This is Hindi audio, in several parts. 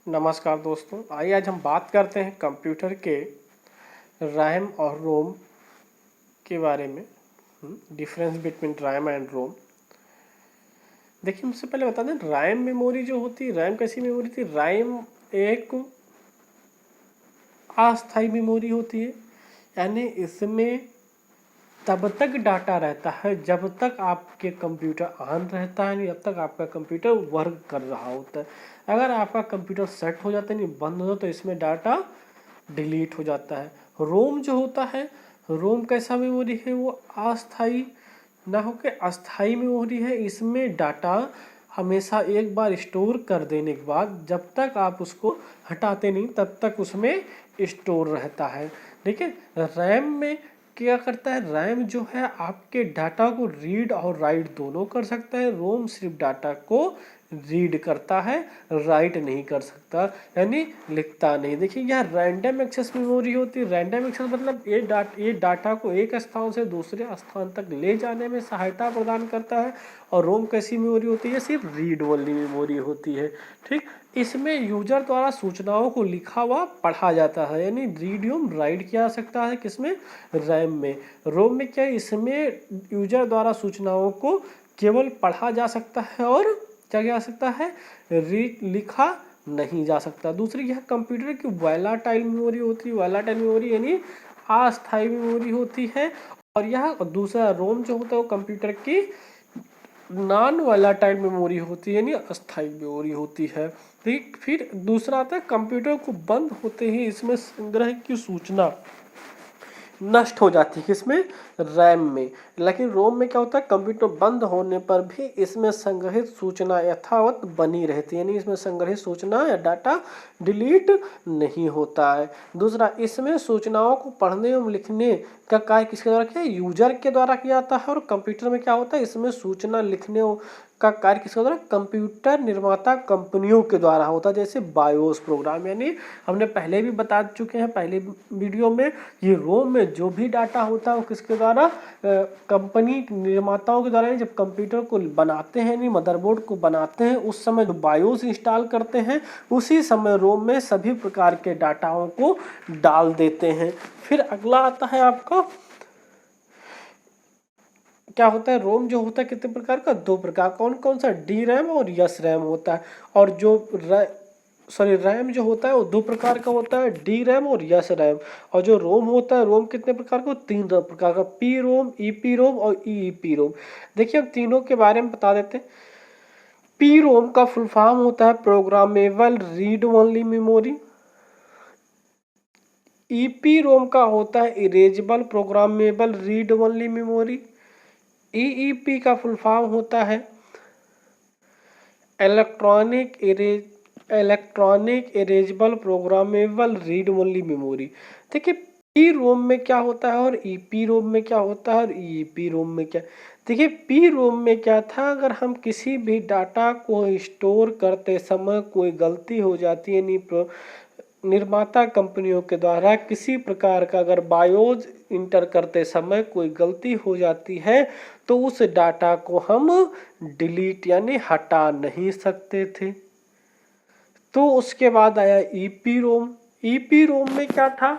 नमस्कार दोस्तों, आइए आज हम बात करते हैं कंप्यूटर के रैम और रोम के बारे में। डिफरेंस बिटवीन रैम एंड रोम। देखिए, मुझसे पहले बता दें, रैम मेमोरी जो होती है, रैम कैसी मेमोरी थी? रैम एक अस्थायी मेमोरी होती है, यानी इसमें तब तक डाटा रहता है जब तक आपके कंप्यूटर ऑन रहता है, जब तक आपका कंप्यूटर वर्क कर रहा होता है। अगर आपका कंप्यूटर सेट हो जाता है, नहीं बंद हो जाता, तो इसमें डाटा डिलीट हो जाता है। रोम जो होता है, रोम कैसा मेमोरी है? वो अस्थाई ना होकर अस्थाई मेमोरी है। इसमें डाटा हमेशा एक बार स्टोर कर देने के बाद जब तक आप उसको हटाते नहीं तब तक उसमें स्टोर रहता है। ठीक है। रैम में क्या करता है? रैम जो है आपके डाटा को रीड और राइट दोनों कर सकता है। रोम सिर्फ डाटा को रीड करता है, राइट नहीं कर सकता, यानी लिखता नहीं। देखिए, यह रैंडम एक्सेस मेमोरी होती है। रैंडम एक्सेस मतलब ये डाटा को एक स्थान से दूसरे स्थान तक ले जाने में सहायता प्रदान करता है। और रोम कैसी मेमोरी होती है? सिर्फ रीड वाली मेमोरी होती है। ठीक। इसमें यूजर द्वारा सूचनाओं को लिखा हुआ पढ़ा जाता है, यानी रीड एवं राइट किया जा सकता है। किसमें? रैम में। रोम में क्या है? इसमें यूजर द्वारा सूचनाओं को केवल पढ़ा जा सकता है और क्या किया जा सकता है? लिखा नहीं जा सकता। दूसरी यह कंप्यूटर की वोलेटाइल मेमोरी होती है। वोलेटाइल मेमोरी यानी अस्थायी मेमोरी होती है। और यह दूसरा रोम जो होता है वो कंप्यूटर की नॉन वोलेटाइल मेमोरी होती है, यानी अस्थायी मेमोरी होती है। ठीक। फिर दूसरा आता है, कंप्यूटर को बंद होते ही इसमें संग्रह की सूचना नष्ट हो जाती है। किसमें? रैम में। लेकिन रोम में क्या होता है? कंप्यूटर बंद होने पर भी इसमें संग्रहित सूचना यथावत बनी रहती है, यानी इसमें संग्रहित सूचना या डाटा डिलीट नहीं होता है। दूसरा, इसमें सूचनाओं को पढ़ने एवं लिखने का कार्य किसके द्वारा किया? यूजर के द्वारा किया जाता है। और कंप्यूटर में क्या होता है? इसमें सूचना लिखने का कार्य किसके द्वारा? कंप्यूटर निर्माता कंपनियों के द्वारा होता है, जैसे बायोस प्रोग्राम। यानी हमने पहले भी बता चुके हैं पहले वीडियो में, ये रोम में जो भी डाटा होता है वो किसके द्वारा? कंपनी निर्माताओं के द्वारा। जब कंप्यूटर को बनाते हैं, नहीं मदरबोर्ड को बनाते हैं, उस समय जो बायोस इंस्टॉल करते हैं उसी समय रोम में सभी प्रकार के डाटाओं को डाल देते हैं। फिर अगला आता है आपका, क्या होता है? रोम जो होता है कितने प्रकार का? दो प्रकार। कौन कौन सा? डी रैम और यस रैम होता है। और जो रैम जो होता है वो दो प्रकार का होता है, डी रैम और यस रैम। और जो रोम होता है, रोम कितने प्रकार का? तीन प्रकार का, पी रोम, ईपी रोम और ईईपी रोम। देखिए, हम तीनों के बारे में बता देते हैं। पी रोम का फुल फॉर्म होता है programmable read only memory. EPROM का होता है erasable programmable read only memory. EEP का फुल फॉर्म होता है electronic erasable programmable read only memory. देखिए, पी रोम में क्या होता है और ईपी रोम में क्या होता है और ईईपी रोम में क्या? देखिए, पी रोम में क्या था? अगर हम किसी भी डाटा को स्टोर करते समय कोई गलती हो जाती है, नहीं निर्माता कंपनियों के द्वारा किसी प्रकार का अगर बायोस इंटर करते समय कोई गलती हो जाती है तो उस डाटा को हम डिलीट यानी हटा नहीं सकते थे। तो उसके बाद आया ईपी रोम। ईपी रोम में क्या था?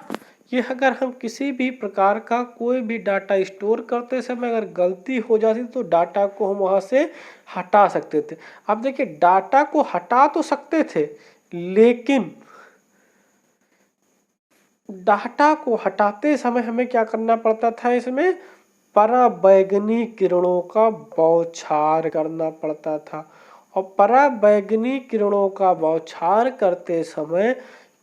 ये अगर हम किसी भी प्रकार का कोई भी डाटा स्टोर करते समय अगर गलती हो जाती तो डाटा को हम वहां से हटा सकते थे। अब देखिए, डाटा को हटा तो सकते थे, लेकिन डाटा को हटाते समय हमें क्या करना पड़ता था? इसमें पराबैंगनी किरणों का बौछार करना पड़ता था। और पराबैंगनी किरणों का बौछार करते समय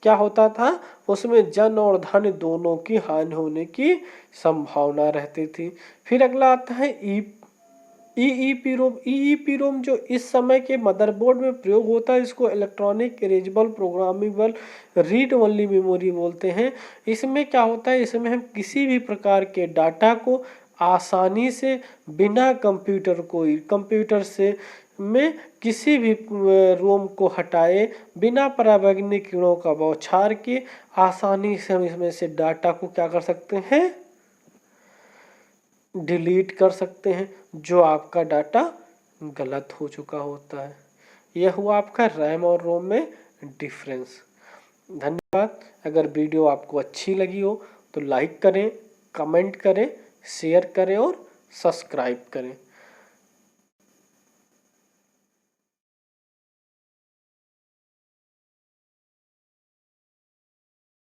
क्या होता था? उसमें जन और धन दोनों की हानि होने की संभावना रहती थी। फिर अगला आता है ईईपी रोम। ईईपी रोम जो इस समय के मदरबोर्ड में प्रयोग होता है, इसको electronic erasable programmable read only memory बोलते हैं। इसमें क्या होता है? इसमें हम किसी भी प्रकार के डाटा को आसानी से बिना कंप्यूटर से में किसी भी रोम को हटाए, बिना पराबैंगनी किरणों का बौछार के आसानी से हम इसमें से डाटा को क्या कर सकते हैं? डिलीट कर सकते हैं, जो आपका डाटा गलत हो चुका होता है। यह हुआ आपका रैम और रोम में डिफरेंस। धन्यवाद। अगर वीडियो आपको अच्छी लगी हो तो लाइक करें, कमेंट करें, शेयर करें और सब्सक्राइब करें।